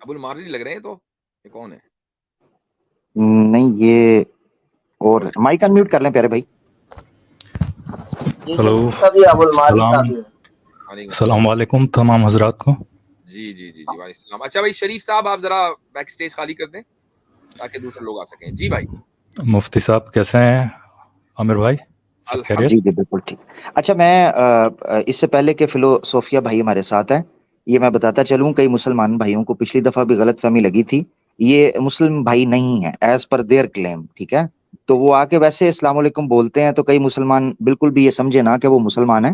Abul Marley लग रहे हैं, तो ये कौन है? नहीं, ये और माइक अनम्यूट कर लें प्यारे भाई। ये हेलो, शरीफ साहब, ये अबुल मारी साहब ही है। वालेकुम सलाम। सलाम वालेकुम तमाम हजरात को। जी जी जी जी, वालेकुम सलाम। अच्छा भाई शरीफ साहब, आप जरा बैक स्टेज खाली कर दें ताकि दूसरे लोग आ सकें। जी भाई। मुफ्ती साहब कैसे हैं? आमिर भाई सब खैरियत? जी जी बिल्कुल ठीक। अच्छा, मैं इससे पहले के फिलोसोफिया भाई हमारे साथ हैं, ये मैं बताता चलूं, कई मुसलमान भाइयों को पिछली दफा भी गलतफहमी लगी थी। ये मुस्लिम भाई नहीं है एज पर देयर क्लेम, ठीक है? तो वो आके वैसे अस्सलाम वालेकुम बोलते हैं, तो कई मुसलमान बिल्कुल भी ये समझे ना कि वो मुसलमान है।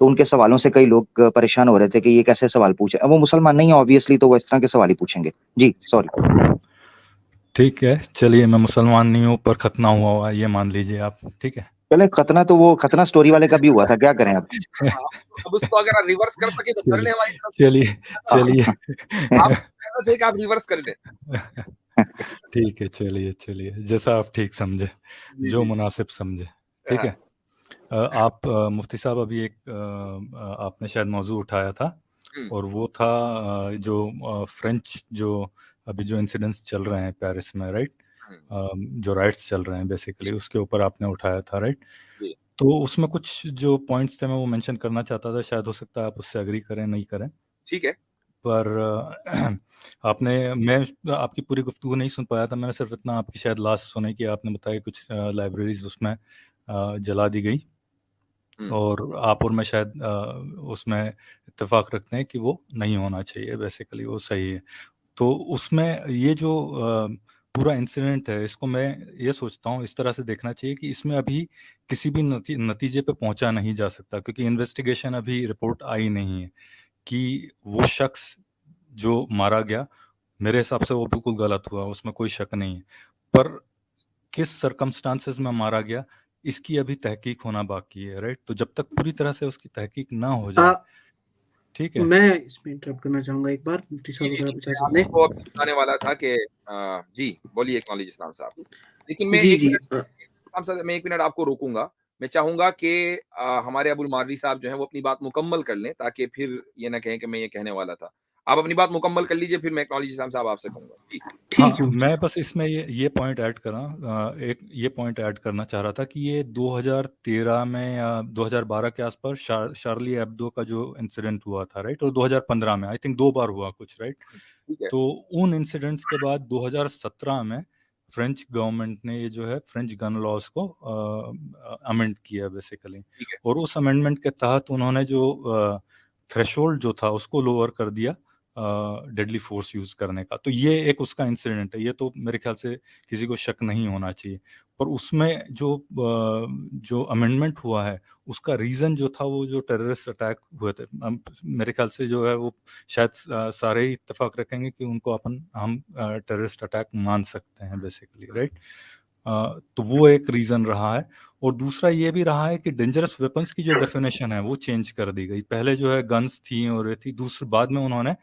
तो उनके सवालों से कई लोग परेशान हो रहे थे कि ये कैसे सवाल पूछे। अब वो मुसलमान नहीं है ऑब्वियसली, तो वो इस तरह के सवाल ही पूछेंगे। जी सॉरी। ठीक है, चलिए, मैं मुसलमान नहीं हूँ पर खतना हुआ है, ये मान लीजिए आप, ठीक है। पहले खतना तो वो खतना स्टोरी वाले का भी हुआ था, क्या करें अब। अब उसको अगर रिवर्स कर सके तो कर चलिए ले हमारी तरफ से। चलिए चलिए आप कहते थे कि आप रिवर्स कर ले। ठीक है, चलिए चलिए, जैसा आप ठीक समझे, जी जो जी। मुनासिब समझे, ठीक हाँ। है। आप मुफ्ती साहब अभी एक आपने शायद मौजू उठाया था, और वो था जो फ्रेंच जो अभी जो इंसिडेंट्स चल रहे हैं पेरिस में, राइट? जो राइट्स चल रहे हैं बेसिकली, उसके ऊपर आपने उठाया था, राइट? जी। तो उसमें कुछ जो पॉइंट्स थे मैं वो मेंशन करना चाहता था, शायद हो सकता है आप उससे एग्री करें नहीं करें, ठीक है। पर मैं आपकी पूरी गुफ्तगू नहीं सुन पाया था, मैंने सिर्फ इतना आपकी शायद लास्ट सुने कि आपने बताया कुछ लाइब्रेरीज उसमें जला दी गई, और आप और मैं शायद उसमें इत्तेफाक रखते हैं कि वो नहीं होना चाहिए, बेसिकली वो सही है। तो उसमें ये जो पूरा इंसिडेंट है, इसको मैं ये सोचता हूँ इस तरह से देखना चाहिए कि इसमें अभी किसी भी नतीजे पे पहुंचा नहीं जा सकता, क्योंकि इन्वेस्टिगेशन अभी रिपोर्ट आई नहीं है कि वो शख्स जो मारा गया, मेरे हिसाब से वो बिल्कुल गलत हुआ, उसमें कोई शक नहीं है, पर किस सरकमस्टांसेस में मारा गया इसकी अभी तहकीक होना बाकी है, राइट? तो जब तक पूरी तरह से उसकी तहकीक ना हो जाए, ठीक है। मैं इसमें इंटरप्ट करना चाहूंगा एक बार, मुफ्ती जी साहब जी अगर जी, आप मैं इजाजत दें। आपको अभी बताने वाला था कि जी बोलिए एक्नॉलेज इस्लाम साहब। लेकिन मैं जी एक जी मिनट इस्लाम साहब, मैं 1 मिनट आपको रोकूंगा। मैं चाहूंगा कि हमारे अबुल मारवी साहब जो हैं वो अपनी बात मुकम्मल कर लें, ताकि फिर ये ना कहें कि मैं ये कहने वाला था। आप अपनी बात मुकम्मल कर लीजिए, फिर मैं एक्नॉलेज इस्लाम साहब आपसे कहूंगा। जी। ठीक हाँ, है मुफ्ती मैं साहब। बस इसमें ये पॉइंट ऐड करा, एक ये पॉइंट ऐड करना चाह रहा था कि ये 2013 में या 2012 के आसपास शार्ली एब्दो का जो इंसिडेंट हुआ था, राइट? और 2015 में आई थिंक 2 बार हुआ कुछ, राइट? ठीक है। तो उन इंसिडेंट्स के बाद 2017 में फ्रेंच गवर्नमेंट ने ये जो है फ्रेंच गन लॉज को अमेंड किया बेसिकली, ठीक है। और उस अमेंडमेंट के तहत उन्होंने जो थ्रेशोल्ड जो था उसको लोअर कर दिया डेडली फोर्स यूज करने का। तो ये एक उसका इंसिडेंट है, ये तो मेरे ख्याल से किसी को शक नहीं होना चाहिए, पर उसमें जो अमेंडमेंट हुआ है उसका रीजन जो था वो जो टेररिस्ट अटैक हुए थे, मेरे ख्याल से जो है वो शायद सारे ही इत्तेफाक रखेंगे कि उनको हम टेररिस्ट अटैक मान सकते हैं बेसिकली, राइट? तो वो एक रीजन रहा है, और दूसरा ये भी रहा है कि डेंजरस वेपन्स की जो डेफिनेशन है वो चेंज कर दी गई। पहले जो है गन्स थी और ये थी, दूसरे बाद में उन्होंने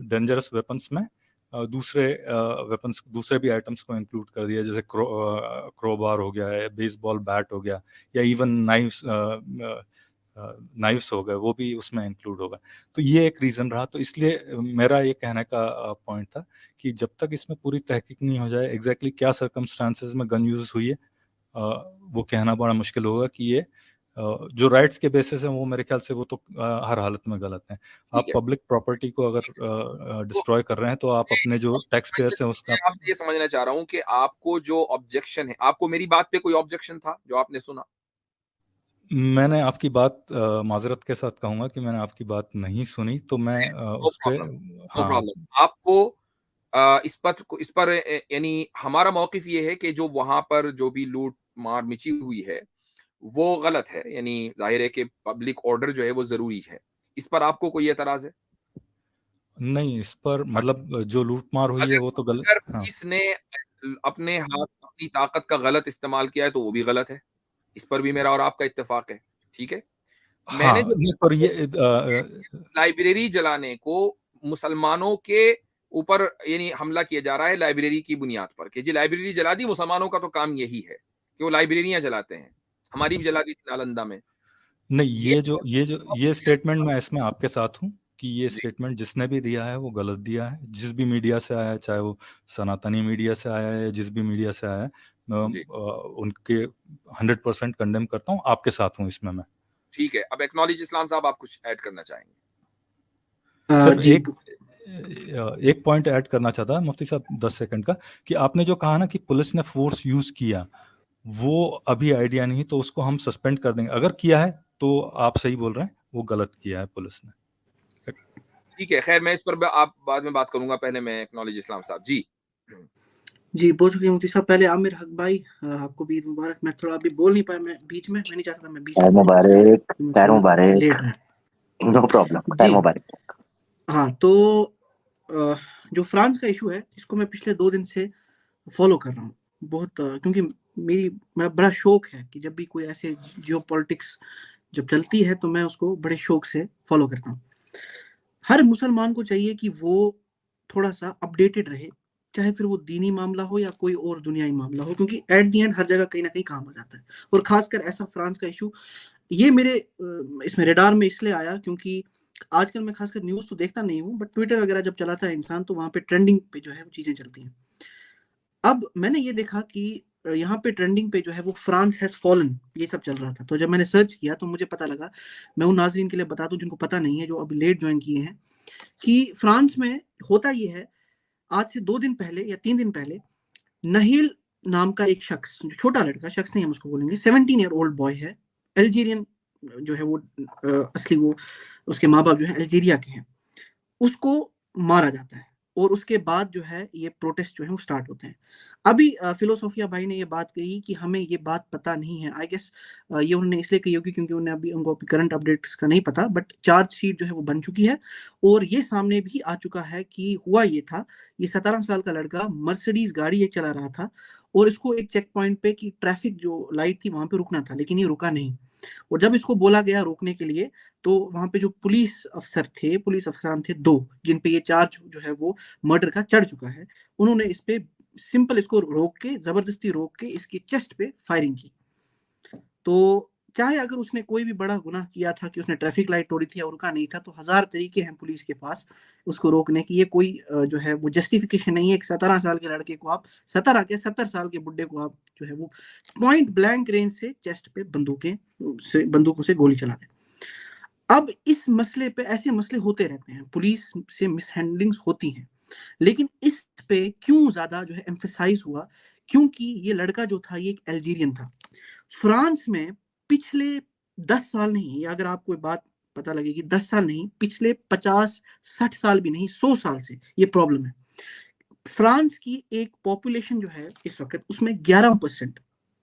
डेंजरस वेपन्स में दूसरे वेपन्स, दूसरे भी आइटम्स को इंक्लूड कर दिया, जैसे क्रोबार हो गया है, बेसबॉल बैट हो गया, या इवन नाइफ्स हो गए, वो भी उसमें इंक्लूड होगा। तो ये एक रीज़न रहा। तो इसलिए मेरा ये कहने का पॉइंट था कि जब तक इसमें पूरी तहकीक नहीं हो जाए एग्जैक्टली क्या सर्कमस्टांसेस में गन यूज हुई है, वो कहना बड़ा मुश्किल होगा कि ये जो राइट्स के बेसिस है वो मेरे ख्याल से वो तो हर हालत में गलत है। आप ठीक है। पब्लिक प्रॉपर्टी को अगर तो डिस्ट्रॉय कर रहे हैं तो आप अपने जो टैक्स पेयर्स हैं उसका। मैं आपसे ये समझना चाह रहा हूँ कि आपको जो ऑब्जेक्शन है, आपको मेरी बात पे कोई ऑब्जेक्शन था जो आपने सुना? मैंने आपकी बात माजरत के साथ कहूंगा कि मैंने आपकी बात नहीं सुनी, तो मैं नो उस पे, प्रॉब्लम। नो हाँ। प्रॉब्लम। आपको इस पर यानी हमारा मौकिफ ये है कि जो वहां पर जो भी लूट मार मची हुई है वो गलत है, यानी जाहिर है कि पब्लिक ऑर्डर जो है वो जरूरी है। इस पर आपको कोई एतराज है? नहीं, इस पर मतलब जो लूटमार हुई है अगर वो तो गलत, अगर हाँ। पुलिस ने अपने हाथ अपनी ताकत का गलत इस्तेमाल किया है तो वो भी गलत है। इस पर भी मेरा और आपका इत्तेफाक है। ठीक है। मैंने हाँ, जो नहीं, पर ये लाइब्रेरी जलाने को मुसलमानों के ऊपर यानी हमला किया जा रहा है लाइब्रेरी की बुनियाद पर कि जी लाइब्रेरी जला दी, मुसलमानों का तो काम यही है कि वो लाइब्रेरियां जलाते हैं। हमारी भी जला दी थी नालंदा में। नहीं, ये ये स्टेटमेंट मैं इसमें आपके साथ हूँ। कि ये जी स्टेटमेंट जिसने भी दिया है वो गलत दिया है, जिस भी मीडिया से आया है, चाहे वो सनातनी मीडिया से आया है या जिस भी मीडिया से आया है, मैं जी उनके 100% कंडेम करता हूँ, आपके साथ हूँ इसमें मैं। ठीक है। अब एक्नॉलेज इस्लाम साहब, आप कुछ ऐड करना चाहेंगे? सर जी एक पॉइंट ऐड करना चाहता मुफ्ती साहब 10 सेकंड का, कि आपने जो कहा ना कि पुलिस ने फोर्स यूज किया, वो अभी आइडिया नहीं, तो उसको हम सस्पेंड कर देंगे। अगर किया है तो आप सही बोल रहे हैं, वो गलत किया है पुलिस ने। ठीक है, खैर मैं इस पर आप बाद में बात करूंगा, पहले मैं एक्नॉलेज इस्लाम साहब। जी जी, बहुत शुक्रिया मुफ्ती साहब। पहले आमिर हक भाई, आपको भी ईद मुबारक। मैं थोड़ा अभी बोल नहीं पाया, मैं बीच में, मैं नहीं चाहता था मैं बीच में बोलूं, मुबारक, तो मैं खैर थोड़ा मुबारक, लेट आया। नो प्रॉब्लम, खैर जी मुबारक। हाँ, तो जो फ्रांस का इशू है, इसको मैं पिछले 2 दिन से फॉलो कर रहा हूँ बहुत, क्योंकि मेरा बड़ा शौक है कि जब भी कोई ऐसे जियोपॉलिटिक्स जब चलती है तो मैं उसको बड़े शौक से फॉलो करता हूँ। हर मुसलमान को चाहिए कि वो थोड़ा सा अपडेटेड रहे, चाहे फिर वो दीनी मामला हो या कोई और दुनियाई मामला हो, क्योंकि एट दी एंड हर जगह कहीं ना कहीं काम आ जाता है। और खासकर ऐसा फ्रांस का इशू, ये मेरे इसमें रेडार में इसलिए आया क्योंकि आजकल मैं खासकर न्यूज़ तो देखता नहीं हूँ, बट ट्विटर वगैरह जब चलाता है इंसान तो वहाँ पे ट्रेंडिंग पे जो है वो चीज़ें चलती हैं। अब मैंने ये देखा कि यहाँ पे ट्रेंडिंग पे जो है वो फ्रांस हैज़ फॉलन, ये सब चल रहा था। तो जब मैंने सर्च किया तो मुझे पता लगा, मैं उन नाज़रीन के लिए बता दूँ जिनको पता नहीं है, जो अभी लेट जॉइन किए हैं, कि फ्रांस में होता ये है, आज से 2 दिन पहले या 3 दिन पहले नहील नाम का एक शख्स, जो छोटा लड़का, शख्स नहीं हम उसको बोलेंगे, 17 ईयर ओल्ड बॉय है, अल्जीरियन जो है वो, असली वो उसके माँ-बाप जो है अल्जीरिया के हैं, उसको मारा जाता है। और उसके बाद जो है ये प्रोटेस्ट जो है वो स्टार्ट होते हैं। अभी फिलोसोफिया भाई ने ये बात कही कि हमें ये बात पता नहीं है। आई गेस ये उन्होंने इसलिए कही होगी क्योंकि उनको अभी करंट अपडेट्स का नहीं पता, बट चार्ज शीट जो है वो बन चुकी है और ये सामने भी आ चुका है कि हुआ ये था, ये 17 साल का लड़का मर्सिडीज गाड़ी ये चला रहा था और इसको एक चेक पॉइंट पे की ट्रैफिक जो लाइट थी वहां पे रुकना था, लेकिन ये रुका नहीं। और जब इसको बोला गया रोकने के लिए, तो वहां पे जो पुलिस अफसरान थे 2, जिन पे ये चार्ज जो है वो मर्डर का चढ़ चुका है, उन्होंने इस पे सिंपल इसको रोक के, जबरदस्ती रोक के इसकी चेस्ट पे फायरिंग की। तो चाहे अगर उसने कोई भी बड़ा गुनाह किया था कि उसने ट्रैफिक लाइट तोड़ी थी और रुका नहीं था, तो हजार तरीके हैं पुलिस के पास उसको रोकने की। ये कोई जो है वो जस्टिफिकेशन नहीं है। एक 17 साल के लड़के को आप, 70 साल के बुड्ढे को आप जो है वो पॉइंट ब्लैंक रेंज से चेस्ट पे बंदूकों से गोली चला दें। अब इस मसले पे, ऐसे मसले होते रहते हैं, पुलिस से मिसहैंडलिंग्स होती हैं, लेकिन इस पे क्यों ज्यादा जो है एम्फेसाइज हुआ, क्योंकि ये लड़का जो था ये एक अल्जीरियन था। फ्रांस में पिछले 10 साल नहीं, अगर आपको ये बात पता लगेगी, 10 साल नहीं, पिछले 50-60 साल भी नहीं, 100 साल से ये प्रॉब्लम है। फ्रांस की एक पॉपुलेशन जो है इस वक्त, उसमें 11%,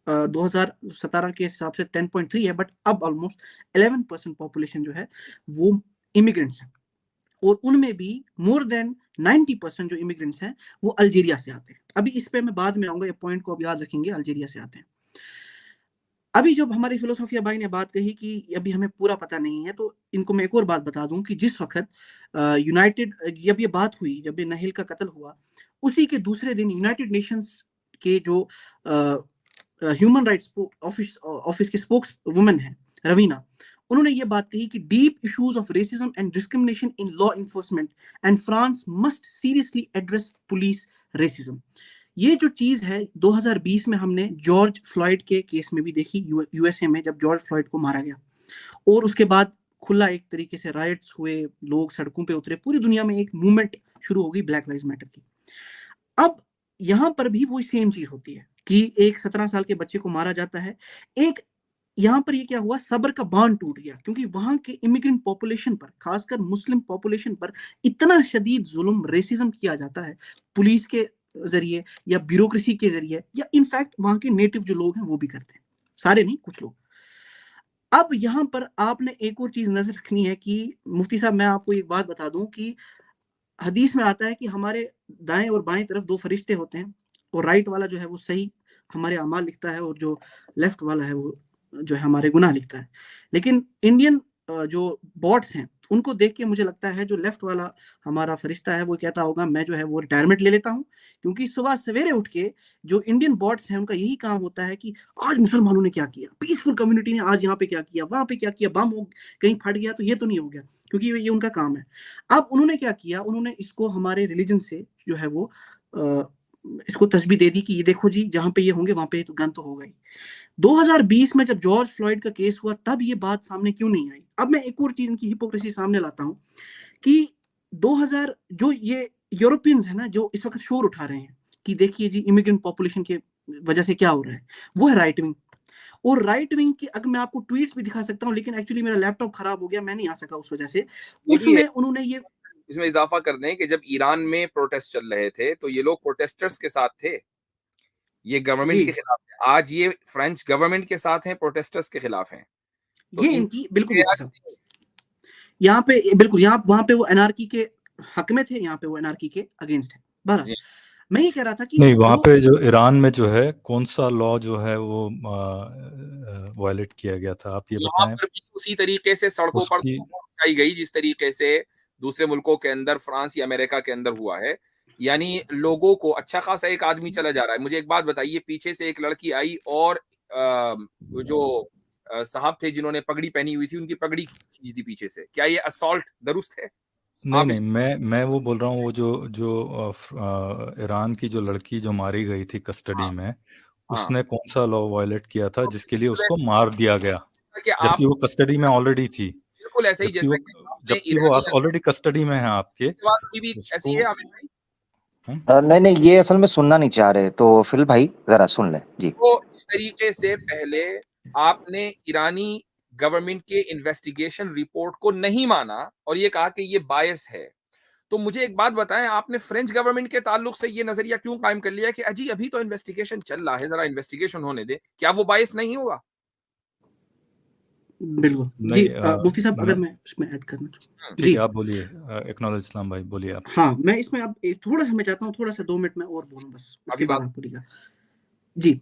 2017 के हिसाब से 10.3 है, बट अब ऑलमोस्ट 11% पॉपुलेशन जो है वो इमिग्रेंट्स हैं। और उनमें भी मोर देन 90% जो इमिग्रेंट्स हैं वो अल्जीरिया से आते हैं। अभी इस पे मैं बाद में आऊंगा, ये पॉइंट को अब याद रखेंगे, अल्जीरिया से आते हैं। अभी जब हमारे फिलोसोफिया भाई ने बात कही कि अभी हमें पूरा पता नहीं है, तो इनको मैं एक और बात बता दूं कि जिस वक्त यूनाइटेड, जब ये बात हुई, जब ये नहील का कत्ल हुआ, उसी के दूसरे दिन यूनाइटेड नेशंस के जो ह्यूमन राइट्स ऑफिस के स्पोक्स वुमन है रवीना, उन्होंने ये बात कही कि deep issues of racism and discrimination in law enforcement and France must seriously address police racism. ये जो चीज है 2020 में हमने जॉर्ज फ्लॉयड के केस में भी देखी, यूएसए में जब जॉर्ज फ्लॉयड को मारा गया और उसके बाद खुला एक तरीके से राइट्स हुए, लोग सड़कों पे उतरे, पूरी दुनिया में एक मूवमेंट शुरू हो गई ब्लैक लाइव्स मैटर की। अब यहाँ पर भी वो सेम चीज होती है कि एक 17 साल के बच्चे को मारा जाता है। एक यहाँ पर ये क्या हुआ, सब्र का बांध टूट गया, क्योंकि वहां के इमिग्रेंट पॉपुलेशन पर, खासकर मुस्लिम पॉपुलेशन पर इतना शदीद जुल्म, रेसिज्म किया जाता है पुलिस के जरिए या ब्यूरोक्रेसी के जरिए, या इनफैक्ट वहां के नेटिव जो लोग हैं वो भी करते हैं, सारे नहीं, कुछ लोग। अब यहाँ पर आपने एक और चीज नजर रखनी है कि मुफ्ती साहब, मैं आपको एक बात बता दूं कि हदीस में आता है कि हमारे दाएं और बाएं तरफ 2 फरिश्ते होते हैं, और राइट वाला जो है वो सही हमारे अमाल लिखता है और जो लेफ्ट वाला है वो जो है हमारे गुनाह लिखता है। लेकिन इंडियन जो बॉट्स हैं उनको देख के मुझे लगता है जो लेफ्ट वाला हमारा फरिश्ता है वो कहता होगा मैं जो है वो रिटायरमेंट ले लेता हूँ, क्योंकि सुबह सवेरे उठ के जो इंडियन बॉट्स हैं उनका यही काम होता है कि आज मुसलमानों ने क्या किया, पीसफुल कम्युनिटी ने आज यहाँ पे क्या किया, वहां पे क्या किया, बम कहीं फट गया तो ये तो नहीं हो गया, क्योंकि ये उनका काम है। अब उन्होंने क्या किया, उन्होंने इसको हमारे रिलीजन से जो है वो इसको तस्बीह दे दी कि ये देखो जी, जहाँ पे ये होंगे वहाँ पे तो गन तो होगा ही। 2020 में जब जॉर्ज फ्लॉयड का केस हुआ तब ये बात सामने क्यों नहीं आई? अब मैं एक और चीज़ इनकी हिपोक्रेसी सामने लाता हूँ कि 2000 जो ये यूरोपियंस है ना, जो इस वक़्त शोर उठा रहे हैं कि देखिए जी इमिग्रेंट पॉपुलेशन के वजह से क्या हो रहा है, वो है राइट विंग। और राइट विंग की अगर मैं आपको ट्वीट्स भी दिखा सकता हूँ, लेकिन एक्चुअली मेरा लैपटॉप खराब हो गया, मैं नहीं आ सका उस वजह से। ये भी है, उसमें उन्होंने ये इसमें इजाफा कर दें कि जब ईरान में प्रोटेस्ट चल रहे थे तो ये लोग प्रोटेस्टर्स के साथ थे, ये गवर्नमेंट जी, के खिलाफ है। आज ये फ्रेंच गवर्नमेंट के साथ हैं, प्रोटेस्टर्स के खिलाफ हैं। तो ये इन इनकी बिल्कुल मुफ्ती साहब, यहाँ पे बिल्कुल, यहाँ वहाँ पे वो एनार्की के हक में थे, यहाँ पे वो एनार्की के अगेंस्ट है। बहरहाल जी, मैं ये कह रहा था कि नहीं, वहाँ जो पे जो ईरान में जो है कौन सा लॉ जो है वो वायलेट किया गया था, आप ये यहाँ बताएं। पर भी उसी तरीके से सड़कों पर उसकी मचाई गई जिस तरीके से दूसरे मुल्कों के अंदर, फ्रांस या अमेरिका के अंदर हुआ है। यानी लोगों को, अच्छा खासा एक आदमी चला जा रहा है। मुझे एक बात बताइए, पीछे से एक लड़की आई और जो साहब थे जिन्होंने पगड़ी पहनी हुई थी, उनकी पगड़ी खींच दी पीछे से। क्या ये असॉल्ट दुरुस्त है? नहीं आप नहीं, मैं वो बोल रहा हूँ, वो जो जो ईरान की जो लड़की जो मारी गई थी कस्टडी हाँ, में, हाँ। उसने कौन सा लॉ वायलेट किया था तो जिसके लिए बिल्कुल उसको मार दिया गया, कि आप जबकि वो कस्टडी में ऑलरेडी थी, बिल्कुल ऐसे ही जबकि वो जैसा कि आपने जबकि वो ईरानी ऑलरेडी कस्टडी में है आपके, बात की भी ऐसी उसको है आमिर भाई। नहीं नहीं, ये असल में सुनना नहीं चाह रहे, तो फिल भाई जरा सुन ले जी। तो इस तरीके से पहले आपने ईरानी गवर्नमेंट के इन्वेस्टिगेशन रिपोर्ट को नहीं माना और ये कहा कि ये बायस है। तो मुझे एक बात बताएं, आपने फ्रेंच गवर्नमेंट के ताल्लुक से ये नजरिया क्यों कायम कर लिया कि अजी अभी तो इन्वेस्टिगेशन चल रहा है, जरा इन्वेस्टिगेशन होने दे, क्या वो बायस नहीं होगा? बिल्कुल जी, नहीं, मुफ्ती साहब अगर मैं मैं इसमें ऐड करना हम्म, ठीक जी, है, आप बोलिए, एक्नॉलेज इस्लाम भाई, बोलिए आप। हाँ, मैं इसमें अब थोड़ा सा मैं चाहता हूँ, थोड़ा सा 2 मिनट में और बोलूँ बस, उसके अभी बाद बात आप बोलिएगा। जी, वो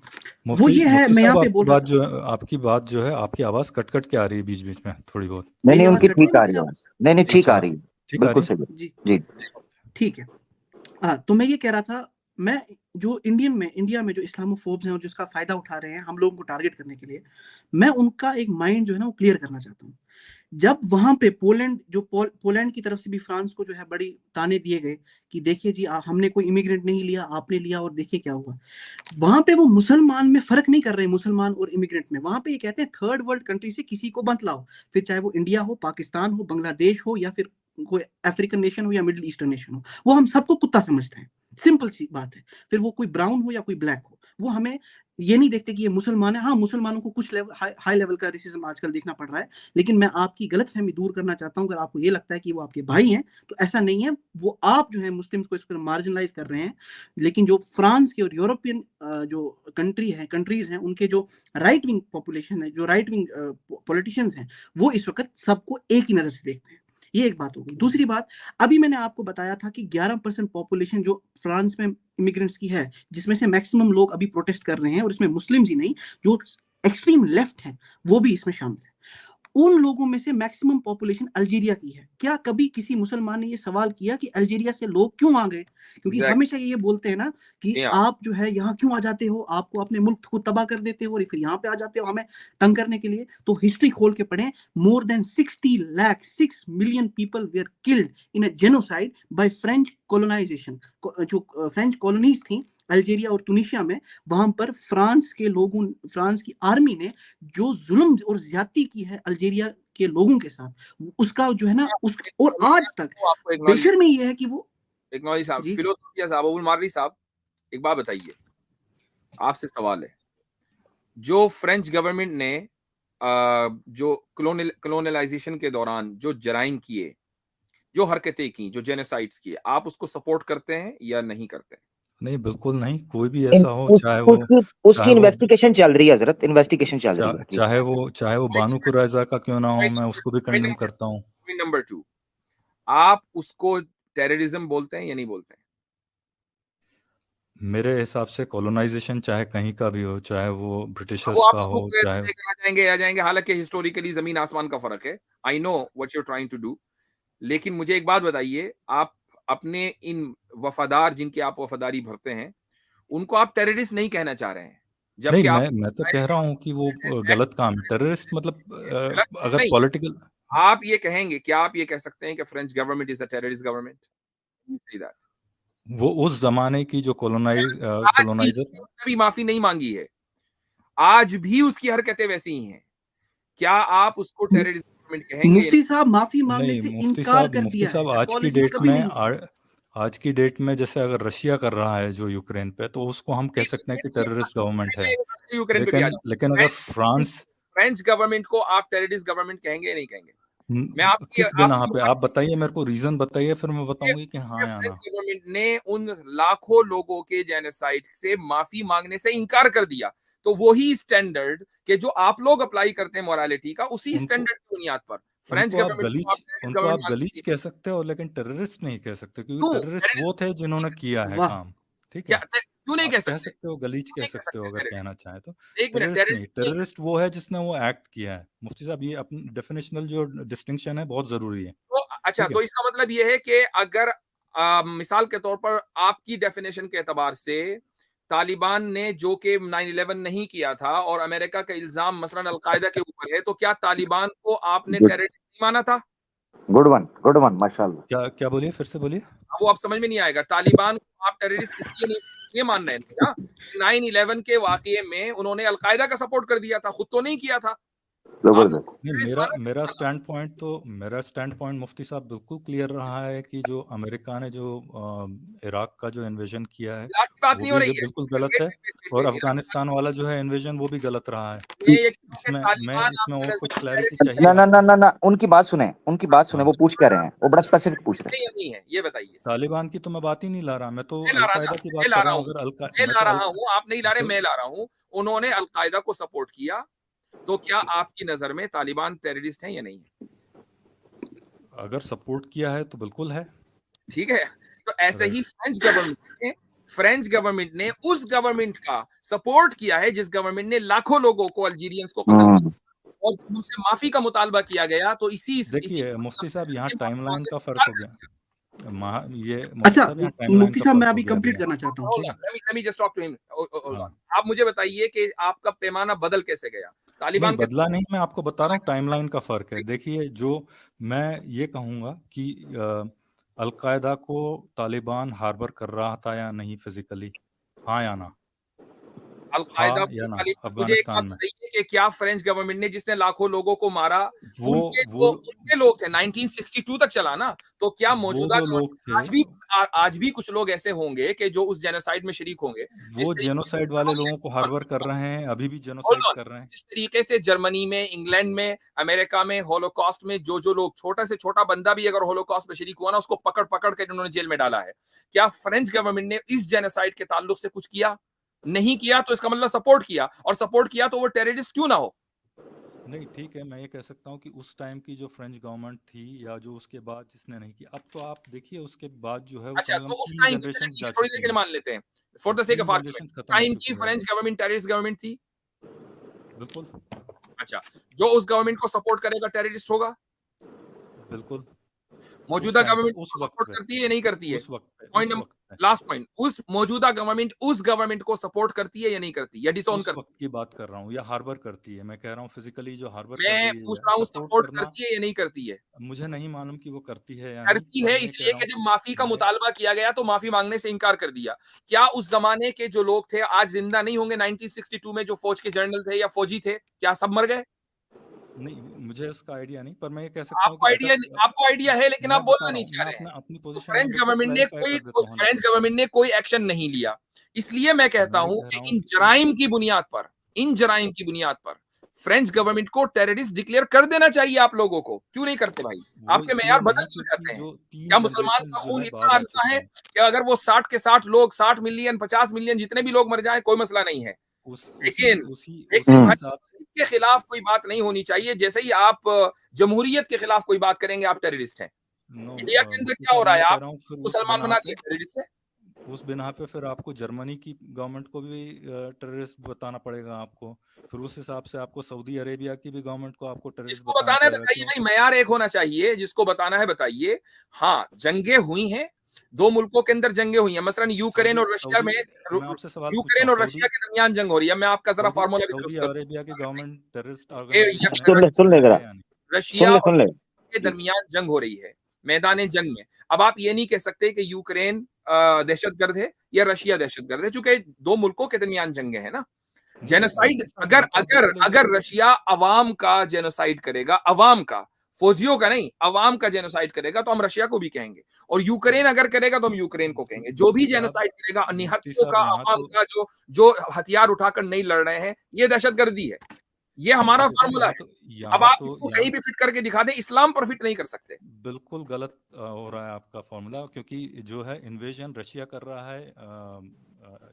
मुफ्ती ये है, मुफ्ती मैं यहाँ साहब, पे बोल रहा था। आपकी बात जो है, आपकी आवाज कट कट के आ रही है बीच बीच में थोड़ी बहुत। नहीं मेरी नहीं, आवाज़ उनकी कट रही है ठीक आ मुफ्ती रही है साहब? आवाज। नहीं नहीं, ठीक आ अच्छा, रही है, ठीक आ बिल्कुल रही है। सही जी, जी। ठीक है। हाँ, तो मैं ये कह रहा था, मैं जो इंडिया में जो इस्लामोफोब्स हैं और जिसका फ़ायदा उठा रहे हैं हम लोगों को टारगेट करने के लिए, मैं उनका एक माइंड जो है ना वो क्लियर करना चाहता हूँ। जब वहाँ पे पोलैंड की तरफ से भी फ्रांस को जो है बड़ी ताने दिए गए कि देखिए जी हमने कोई इमिग्रेंट नहीं लिया, आपने लिया और देखिए क्या हुआ। वहाँ पे वो मुसलमान में फ़र्क नहीं कर रहे, मुसलमान और इमिग्रेंट में। वहाँ पे ये कहते हैं थर्ड वर्ल्ड कंट्री से किसी को मत लाओ, फिर चाहे वो इंडिया हो, पाकिस्तान हो, बांग्लादेश हो या फिर कोई अफ्रीकन नेशन हो या मिडल ईस्टर्न नेशन हो। वो हम सबको कुत्ता समझते हैं। सिंपल सी बात है। फिर वो कोई ब्राउन हो या कोई ब्लैक हो। वो हमें ये नहीं देखते कि ये मुसलमान है। हाँ, मुसलमानों को कुछ हाई लेवल का रेसिज्म आजकल देखना पड़ रहा है। लेकिन मैं आपकी गलतफ़हमी दूर करना चाहता हूँ, अगर आपको ये लगता है कि वो आपके भाई हैं, तो ऐसा नहीं है। वो आप जो है मुस्लिम्स को इस पर मार्जिनलाइज़ कर रहे हैं। लेकिन जो फ्रांस के और यूरोपियन जो कंट्रीज़ हैं, उनके जो राइट विंग पॉपुलेशन है, जो राइट विंग पॉलिटिशियंस हैं, वो इस वक़्त सबको एक ही नज़र से देखते हैं। ये एक बात हो गई। दूसरी बात, अभी मैंने आपको बताया था कि 11% पॉपुलेशन जो फ्रांस में इमिग्रेंट्स की है, जिसमें से मैक्सिमम लोग अभी प्रोटेस्ट कर रहे हैं और इसमें मुस्लिम्स ही नहीं, जो एक्सट्रीम लेफ्ट हैं, वो भी इसमें शामिल है। उन लोगों में से मैक्सिमम पॉपुलेशन अल्जीरिया की है। क्या कभी किसी मुसलमान ने ये सवाल किया कि अल्जीरिया से लोग क्यों आ गए? क्योंकि एग्जैक्ट हमेशा ये बोलते हैं ना कि जी हाँ, आप जो है यहाँ क्यों आ जाते हो? आपको अपने मुल्क को तबाह कर देते हो और फिर यहाँ पे आ जाते हो हमें तंग करने के लिए। तो हिस्ट्री खोल के पढ़ें, more than 6 million people were killed in a genocide by French colonization. जो फ्रेंच कॉलोनीज थी अल्जीरिया और तुनिशिया में, वहां पर फ्रांस की आर्मी ने जो जुल्म और ज्यादती की है अल्जीरिया के लोगों के साथ, उसका जो है ना उस और आज तक आपको बेशर्मी ये है कि वो एक्नॉलेज साहब, जी फिलोसोफिया साहब, अबुल मारली साहब, एक बात बताइए, आपसे सवाल है, जो फ्रेंच गवर्नमेंट ने जो कलोनियलाइजेशन के दौरान जो जराइम किए, जो हरकतें की, जो जेनोसाइड्स किए, आप उसको सपोर्ट करते हैं या नहीं करते? नहीं, बिल्कुल नहीं, कोई भी ऐसा हो, चाहे उसकी वो इन्वेस्टिगेशन चल रही है हजरत, इन्वेस्टिगेशन चल रही है जी। चाहे वो बानू कुरैजा का क्यों ना हो, मैं उसको भी कंडेम करता हूँ। नंबर 2, आप उसको टेररिज्म बोलते हैं या नहीं बोलते हैं? मेरे हिसाब से कॉलोनाइजेशन चाहे कहीं का भी हो, चाहे वो वो ब्रिटिशर्स आप का उसको हो, चाहे लेकर आ जाएंगे, हालांकि हिस्टोरिकली जमीन आसमान का फर्क है। I know what you are trying to do, लेकिन मुझे एक बात बताइए, आप अपने इन वफादार, जिनकी आप वफादारी भरते हैं, उनको आप टेररिस्ट नहीं कहना चाह रहे हैं, नहीं, जबकि आप मैं तो कह रहा हूँ कि वो गलत काम है। टेररिस्ट मतलब गलत अगर नहीं, पॉलिटिकल आप ये कहेंगे, क्या आप ये कह सकते हैं कि French government is a terrorist government? वो उस जमाने की जो कॉलोनाइजर उसने भी माफी नहीं मांगी है, आज भी उसकी हरकतें वैसी ही हैं। क्या आप उसको टेररिस्ट गवर्नमेंट कहेंगे? मुफ्ती साहब माफी मांगने नहीं, से मुफ्ती इनकार साहब कर मुफ्ती दिया है, साहब आज की apology डेट कभी में नहीं की। आज की डेट में जैसे अगर रशिया कर रहा है जो यूक्रेन पे, तो उसको हम कह सकते हैं कि टेररिस्ट गवर्नमेंट है। यूक्रेन पे भी आ लेकिन अगर फ्रांस फ्रेंच गवर्नमेंट को आप टेररिस्ट गवर्नमेंट कहेंगे या नहीं कहेंगे? मैं आपकी किस बिना पे आप बताइए, मेरे को रीजन बताइए, फिर मैं बताऊंगी कि हाँ या ना। फ्रेंच गवर्नमेंट ने उन लाखों लोगों के जेनोसाइड से माफी मांगने से इनकार कर दिया, तो वही स्टैंडर्ड के जो आप लोग अप्लाई करते हैं मोरालिटी का, उसी स्टैंडर्ड की बुनियाद पर फ्रेंच उनको आप गलीच कह सकते हो, लेकिन टेररिस्ट नहीं कह सकते, क्योंकि टेररिस्ट वो थे जिन्होंने किया है काम। ठीक है, क्यों नहीं आप कह सकते हो, गलीच कह सकते हो अगर कहना चाहे तो। एक मिनट, टेररिस्ट वो है जिसने वो एक्ट किया है। मुफ्ती साहब, ये अपनी डेफिनेशनल जो डिस्टिंक्शन है बहुत जरूरी है। तो अच्छा, तो इसका मतलब ये है कि अगर मिसाल के तौर पर आपकी डेफिनेशन के एतबार से तालिबान ने जो कि 9/11 नहीं किया था और अमेरिका का इल्जाम मसलन अलकायदा के ऊपर है, तो क्या तालिबान को आपने टेररिस्ट नहीं माना था? गुड वन माशाल्लाह। क्या बोलिए, फिर से बोलिए। वो आप समझ में नहीं आएगा। तालिबान को आप टेररिस्ट इसलिए नहीं ये मान रहे थे ना, 9/11 के वाकये में उन्होंने अलकायदा का सपोर्ट कर दिया था, खुद तो नहीं किया था। मेरा स्टैंड पॉइंट मुफ्ती साहब बिल्कुल क्लियर रहा है कि जो अमेरिका ने जो इराक का जो इन्वेजन किया है बात नहीं हो रही है, बिल्कुल गलत है, और अफगानिस्तान वाला जो है इन्वेजन वो भी गलत रहा है। इसमें और कुछ क्लैरिटी चाहिए। ना, उनकी बात सुने, वो पूछ क्या रहे हैं, वो बड़ा स्पेसिफिक पूछ रहे हैं। नहीं है, ये बताइए। तालिबान की तो मैं बात ही नहीं ला रहा, मैं तो मैं अलकायदा की बात कर रहा हूँ। मैं ला रहा हूँ, आप नहीं ला रहे, मैं ला रहा हूँ। उन्होंने अलकायदा को सपोर्ट किया, तो क्या आपकी नजर में तालिबान टेररिस्ट है या नहीं है? अगर सपोर्ट किया है तो बिल्कुल है। ठीक है, तो ऐसे ही फ्रेंच गवर्नमेंट ने उस गवर्नमेंट का सपोर्ट किया है जिस गवर्नमेंट ने लाखों लोगों को, अल्जीरियंस को कत्ल किया और उनसे माफी का मुतालबा किया गया। तो देखिए मुफ्ती साहब, यहाँ टाइमलाइन का फर्क हो गया। अच्छा मुफ्ती साहब, मैं अभी कंप्लीट करना चाहता हूँ। Let me just talk to him. आप मुझे बताइए कि आपका पैमाना बदल कैसे गया? तालिबान नहीं बदला नहीं, मैं आपको बता रहा हूँ टाइमलाइन का फर्क है। देखिए, जो मैं ये कहूंगा कि अलकायदा को तालिबान हार्बर कर रहा था या नहीं फिजिकली, हाँ या ना? अलकायदा अफगानिस्तान में कि क्या फ्रेंच गवर्नमेंट ने जिसने लाखों लोगों को मारा, उनके लोग थे, 1962 तक चला ना, तो क्या मौजूदा लोग थे, आज भी कुछ लोग ऐसे होंगे कि जो उस जेनोसाइड में शरीक होंगे? वो जेनोसाइड वाले लोगों को हार्बर कर रहे हैं, अभी भी जेनोसाइड कर रहे हैं। इस तरीके से जर्मनी में, इंग्लैंड में, अमेरिका में होलोकॉस्ट में जो लोग, छोटा से छोटा बंदा भी अगर होलोकॉस्ट में शरीक हुआ ना, उसको पकड़ के उन्होंने जेल में डाला है। क्या फ्रेंच गवर्नमेंट ने इस जेनोसाइड के ताल्लुक से कुछ किया? नहीं किया, तो इसका मतलब सपोर्ट किया, और सपोर्ट किया तो वो टेररिस्ट क्यों ना हो? नहीं, ठीक है, मैं ये कह सकता हूँ कि उस टाइम की जो फ्रेंच गवरमेंट थी या जो उसके बाद जिसने नहीं किया, अब तो आप देखिए उसके बाद जो है वो अच्छा, तो उस टाइम की थोड़ी देर के लिए मान लेते हैं, for the sake of argument, time की फ्रेंच गवर्नमेंट टेररिस्ट गवर्नमेंट थी? बिल्कुल। अच्छा, जो उस गवर्नमेंट को सपोर्ट करेगा टेररिस्ट होगा? बिल्कुल। मौजूदा गवर्नमेंट उसको सपोर्ट करती है या नहीं करती है? पॉइंट नंबर, लास्ट पॉइंट, उस मौजूदा गवर्नमेंट उस गवर्नमेंट को सपोर्ट करती है या नहीं करती, या डिसोन करती है? वक्त की बात कर रहा हूँ, या हार्बर करती है। मैं कह रहा हूँ फिजिकली जो हार्बर कर मैं रही है, पूछ रहा हूँ सपोर्ट करती है या नहीं करती है? मुझे नहीं मालूम कि वो करती है या करती है, इसलिए कि जब माफी का मुतालबा किया गया तो माफी मांगने से इनकार कर दिया। क्या उस जमाने के जो लोग थे आज जिंदा नहीं होंगे? 1962 में जो फौज के जनरल थे या फौजी थे, क्या सब मर गए? नहीं, मुझे उसका आइडिया नहीं, पर मैं ये कह सकता हूँ आपको आइडिया है, लेकिन आप बोलना नहीं चाह रहे हैं। अपनी पोजीशन फ्रेंच गवर्नमेंट ने कोई एक्शन नहीं लिया। इसलिए मैं कहता हूं कि इन जराइम की बुनियाद पर फ्रेंच गवर्नमेंट को टेररिस्ट डिक्लेयर कर देना चाहिए आप लोगों को। क्यों नहीं करते भाई? आपके मेयार बदल क्यों जाते हैं? क्या मुसलमान का खून इतना अरसा है कि अगर वो 60 के 60 लोग, 60 मिलियन, 50 मिलियन जितने भी लोग मर जाए कोई मसला नहीं है, लेकिन के खिलाफ कोई बात नहीं होनी चाहिए। जैसे ही आप जमहूरियत के खिलाफ कोई बात करेंगे आप टेररिस्ट हैं। इंडिया के अंदर क्या हो रहा है? आप मुसलमान बना दिए टेररिस्ट है। उस बिना पे फिर आपको जर्मनी की गवर्नमेंट को भी टेररिस्ट बताना पड़ेगा आपको, फिर उस हिसाब से आपको सऊदी अरेबिया की भी गवर्नमेंट को आपको टेररिस्ट बताना है, बताइए भाई, मेयार एक होना चाहिए, जिसको बताना है बताइए। हाँ, जंगें हुई हैं, दो मुल्कों के अंदर जंगें हुई हैं, मसलन यूक्रेन और रशिया में, यूक्रेन और रशिया के दरमियान जंग हो रही है। मैं आपका जरा फार्मूला सऊदी अरेबिया की गवर्नमेंट टेररिस्ट सुन ले जरा, रशिया सुन ले के दरमियान जंग हो रही है, मैदान जंग में। अब आप ये नहीं कह सकते कि यूक्रेन दहशतगर्द है या रशिया दहशतगर्द है, चूंकि दो मुल्कों के दरमियान जंग है ना। जेनोसाइड अगर अगर अगर रशिया अवाम का जेनोसाइड करेगा, अवाम का, फौजियों का नहीं, अवाम का जेनोसाइड करेगा, तो हम रशिया को भी कहेंगे, और यूक्रेन अगर करेगा तो हम यूक्रेन को कहेंगे। जो भी जेनोसाइड करेगा निहत्थों का, अवाम का, जो हथियार उठाकर नहीं लड़ रहे हैं, ये दहशतगर्दी है। ये हमारा फार्मूला है। अब आप इसको कहीं भी फिट करके दिखा दें, इस्लाम पर फिट नहीं कर सकते। बिल्कुल गलत हो रहा है आपका फॉर्मूला, क्योंकि जो है इन्वेजन रशिया कर रहा है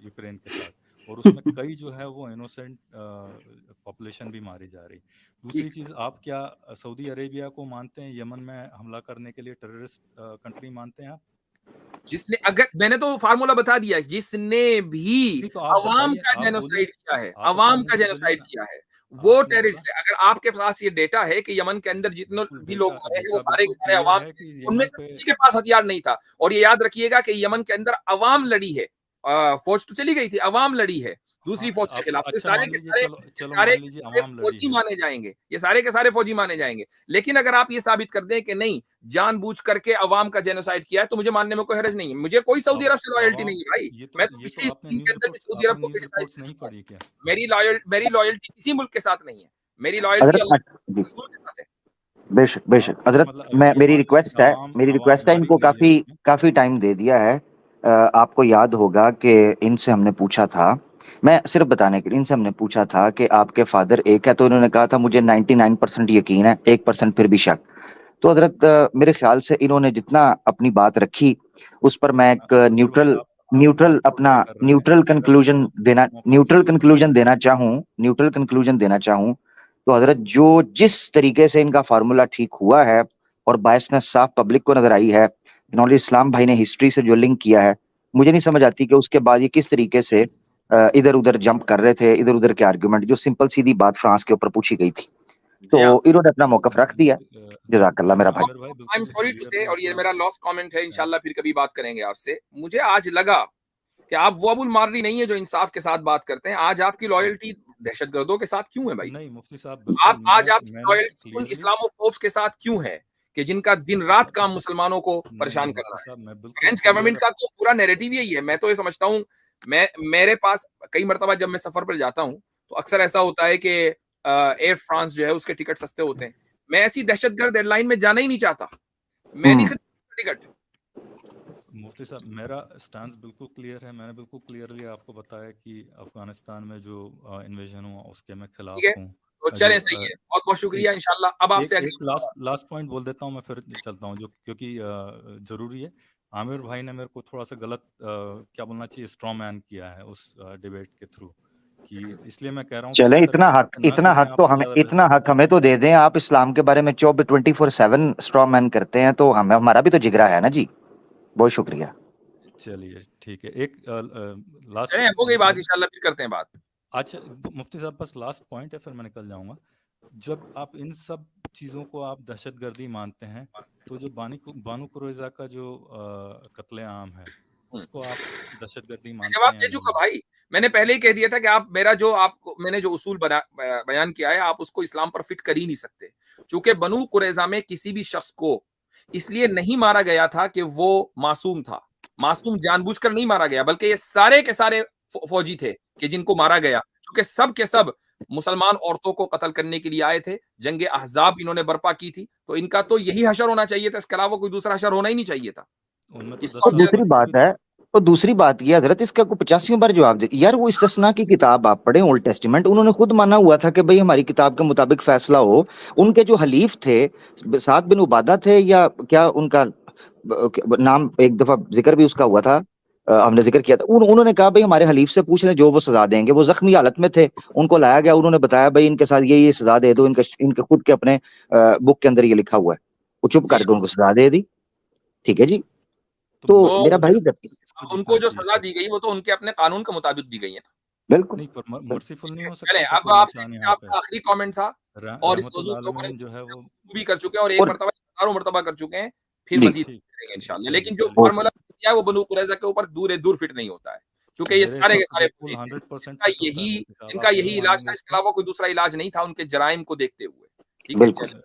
यूक्रेन के साथ, और उसमें कई जो है वो इनोसेंट पॉपुलेशन भी मारी जा रही। दूसरी चीज, आप क्या सऊदी अरेबिया को मानते हैं यमन में हमला करने के लिए टेररिस्ट कंट्री मानते हैं आप? जिसने, अगर मैंने तो फार्मूला बता दिया, जिसने भी तो अवाम का जेनोसाइड किया है, अवाम का जेनोसाइड किया है, वो टेररिस्ट है। अगर आपके पास ये डेटा है कि यमन के अंदर जितने भी लोग मरे हैं वो सारे के सारे अवाम, उनमें से किसी के पास हथियार नहीं था। और ये याद रखिएगा कि यमन के अंदर अवाम लड़ी है, फौज तो चली गई थी, अवाम लड़ी है दूसरी फौज के खिलाफ। तो सारे के सारे फौजी माने जाएंगे, ये सारे के सारे फौजी माने जाएंगे। लेकिन अगर आप ये साबित कर दें कि नहीं, जानबूझ करके अवाम का जेनोसाइड किया है, तो मुझे मानने में कोई हर्ज नहीं है। मुझे कोई सऊदी अरब से लॉयल्टी नहीं है भाई। मैं तो पिछली स्कीम के अंदर भी सऊदी अरब को क्रिटिसाइज नहीं पड़ी क्या? मेरी लॉयल्टी किसी मुल्क के साथ नहीं है, मेरी लॉयल्टी अल्लाह के साथ है। बेशक बेशक हजरत, मेरी रिक्वेस्ट है, इनको काफी टाइम दे दिया है। आपको याद होगा कि इनसे हमने पूछा था, मैं सिर्फ बताने के लिए, इनसे हमने पूछा था कि आपके फादर एक है, तो इन्होंने कहा था मुझे 99% यकीन है, 1% फिर भी शक। तो हजरत मेरे ख्याल से इन्होंने जितना अपनी बात रखी उस पर मैं एक न्यूट्रल कंक्लूजन देना चाहूं तो हजरत जो जिस तरीके से इनका फार्मूला ठीक हुआ है और बायसनेस साफ पब्लिक को नजर आई है, नॉलेज इस्लाम भाई ने हिस्ट्री से जो लिंक किया है, मुझे नहीं समझ आती कि उसके बाद ये किस तरीके से इधर उधर जंप कर रहे थे, इधर उधर के आर्गुमेंट, जो सिंपल सीधी बात फ्रांस के ऊपर पूछी गई थी, तो इन्होंने अपना मौकफ रख दिया। जज़ाकल्लाह मेरा भाई। आई एम सॉरी टू से, और ये मेरा लॉस्ट कमेंट है, इंशाल्लाह फिर कभी बात करेंगे आपसे। मुझे आज लगा कि आप वो अबुल मार्दी नहीं है जो इंसाफ के साथ बात करते हैं। आज आपकी लॉयल्टी दहशतगर्दों के साथ क्यों है भाई? नहीं मुफ्ती साहब, आप आज आपकी लॉयल्टी उन इस्लामोफोब्स के साथ क्यों है कि जिनका दिन रात काम मुसलमानों को परेशान करना है? फ्रेंच गवर्नमेंट का तो पूरा नैरेटिव यही है। मैं तो ये समझता हूँ, मेरे पास कई मरतबा जब मैं सफर पर जाता हूँ तो अक्सर ऐसा होता है कि एयर फ्रांस जो है उसके टिकट सस्ते होते हैं। मैं ऐसी दहशतगर्द एयरलाइन में जाना ही नहीं चाहता, मैं नहीं खरीदता टिकट। मुफ्ती साहब, मेरा स्टैंड बिल्कुल क्लियर है। मैंने बिल्कुल क्लियरली आपको बताया कि अफगानिस्तान में जो इन्वेजन हुआ उसके मैं खिलाफ हूँ। तो चलें, सही है, बहुत बहुत शुक्रिया। इंशाल्लाह अब आपसे एक लास्ट पॉइंट बोल देता हूँ, मैं फिर चलता हूँ, जो क्योंकि जरूरी है। आमिर भाई ने मेरे को थोड़ा सा गलत क्या बोलना चाहिए, स्ट्रॉ मैन किया है उस डिबेट के थ्रू, कि इसलिए मैं कह रहा हूँ चले, इतना हक हमें तो दे दें। आप इस्लाम के बारे में 24/7 स्ट्रॉ मैन करते हैं, तो हमारा भी तो जिगरा है ना जी। बहुत शुक्रिया। चलिए ठीक है, एक लास्ट हो गई बात, इंशाल्लाह फिर करते हैं बात। अच्छा मुफ्ती साहब, बस लास्ट पॉइंट है, फिर मैं निकल जाऊंगा। जब आप इन सब चीज़ों को आप दहशतगर्दी मानते हैं, तो जो बानू कुरैजा का जो कत्लेआम है उसको आप दहशतगर्दी मानते हैं? जवाब दे चुका भाई, मैंने पहले ही कह दिया था कि आप मैंने जो उसूल बयान किया है, आप उसको इस्लाम पर फिट कर ही नहीं सकते। चूंकि बनू कुरैजा में किसी भी शख्स को इसलिए नहीं मारा गया था कि वो मासूम था, मासूम जानबूझकर नहीं मारा गया, बल्कि ये सारे के सारे फौजी थे कि जिनको मारा गया, क्योंकि सब के सब मुसलमान औरतों को कत्ल करने के लिए आए थे। जंगे अहजाब इन्होंने बर्पा की थी, तो इनका तो यही हशर होना चाहिए था, इसके अलावा कोई दूसरा हशर होना ही नहीं चाहिए था। दूसरी बात ये हजरत, इसका को 85 बार जवाब दे यार। वो इस्तिस्ना की किताब आप पढ़े, ओल्ड टेस्टिमेंट, उन्होंने खुद माना हुआ था कि भाई हमारी किताब के मुताबिक फैसला हो। उनके जो हलीफ थे, साद बिन उबादा थे या क्या उनका नाम, एक दफा जिक्र भी उसका हुआ था, हमने जिक्र किया था। उन्होंने कहा भाई हमारे हलीफ से पूछ लें, जो वो सजा देंगे। वो जख्मी हालत में थे, उनको लाया गया, उन्होंने बताया भाई इनके साथ ये सजा दे दो, इनके खुद के अपने बुक के अंदर ये लिखा हुआ है। वो चुप करके उनको सजा दे दी। ठीक है जी। तो मेरा भाई, उनको जो सजा दी गई वो तो उनके अपने कानून के मुताबिक दी गई है ना। बिल्कुल नहीं, पर मर्सीफुल नहीं हो सकता। अब आपका आखिरी कमेंट था, और इस मौजूद जो है वो भी कर चुके हैं, और एक मर्तबा हजारों मर्तबा कर चुके हैं, फिर मजीद करेंगे इंशाल्लाह। लेकिन जो फार्मूला दिया है वो बनू कुरैजा के ऊपर दूर फिट नहीं होता है, क्योंकि ये सारे के सारे इनका यही इलाज था, इसके अलावा कोई दूसरा इलाज नहीं था उनके जराइम को देखते हुए। ठीक है, चलिए।